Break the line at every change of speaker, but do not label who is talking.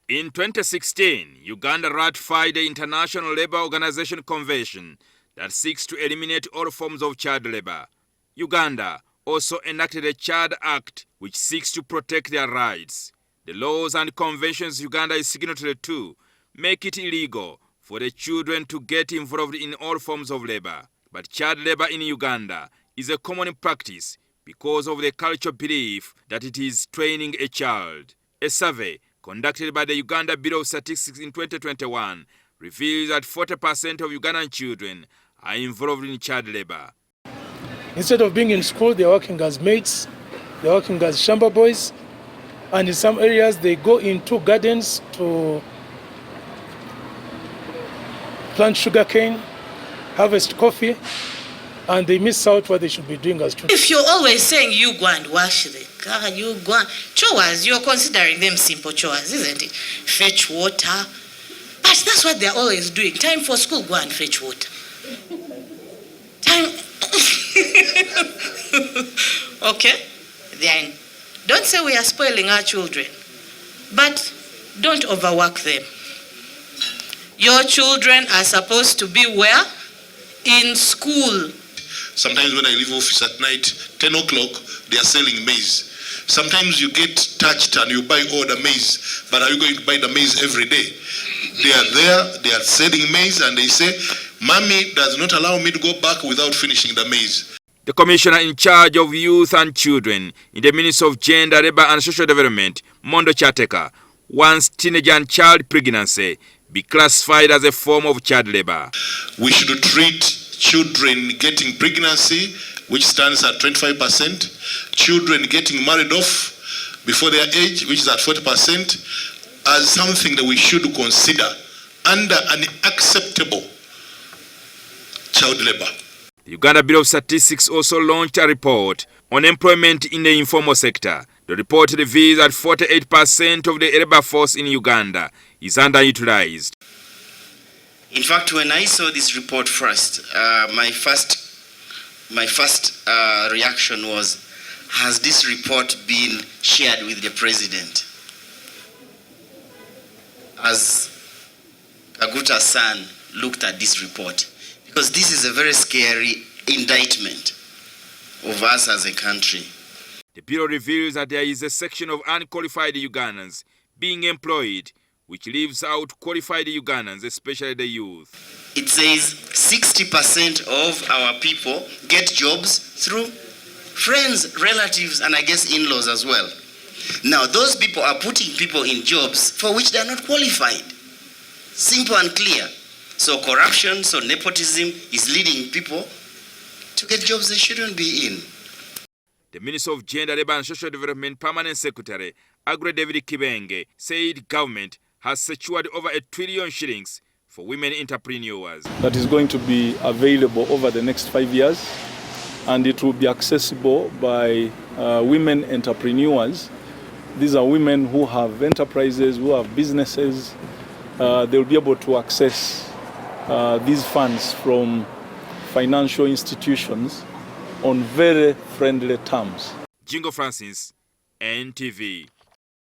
In 2016, Uganda ratified the International Labour Organization Convention that seeks to eliminate all forms of child labor. Uganda also enacted a Child Act which seeks to protect their rights. The laws and conventions Uganda is signatory to make it illegal for the children to get involved in all forms of labor. But child labor in Uganda is a common practice because of the cultural belief that it is training a child. A survey conducted by the Uganda Bureau of Statistics in 2021 reveals that 40% of Ugandan children are involved in child labor.
Instead of being in school, they're working as maids, they're working as shamba boys, and in some areas they go into gardens to plant sugarcane, harvest coffee, and they miss out what they should be doing as children.
If you're always saying you go and wash the car, you go and chores, you're considering them simple chores, isn't it? Fetch water. But that's what they're always doing. Time for school, go and fetch water. Time. Okay? Then don't say we are spoiling our children, but don't overwork them. Your children are supposed to be where? In school.
Sometimes when I leave office at night, 10 o'clock, they are selling maize. Sometimes you get touched and you buy all the maize, but are you going to buy the maize every day? They are there, they are selling maize, and they say, Mommy does not allow me to go back without finishing the maize.
The Commissioner in charge of Youth and Children in the Ministry of Gender, Labour and Social Development, Mondo Chateka, wants teenage and child pregnancy be classified as a form of child labor.
We should treat children getting pregnancy, which stands at 25%, children getting married off before their age, which is at 40%, as something that we should consider under an acceptable child labor.
The Uganda Bureau of Statistics also launched a report on employment in the informal sector. The report reveals that 48% of the labor force in Uganda is underutilized.
In fact, when I saw this report first, my first reaction was, has this report been shared with the president? As Kaguta's son looked at this report, because this is a very scary indictment of us as a country.
The Bureau reveals that there is a section of unqualified Ugandans being employed, which leaves out qualified Ugandans, especially the youth.
It says 60% of our people get jobs through friends, relatives, and I guess in-laws as well. Now, those people are putting people in jobs for which they are not qualified. Simple and clear. So corruption, so nepotism is leading people to get jobs they shouldn't be in.
The Minister of Gender, Labour and Social Development Permanent Secretary, Agre David Kibenge, said government has secured over R1 trillion shillings for women entrepreneurs.
That is going to be available over the next 5 years, and it will be accessible by women entrepreneurs. These are women who have enterprises, who have businesses. They'll be able to access these funds from financial institutions on very friendly terms.
Jingo Francis, NTV.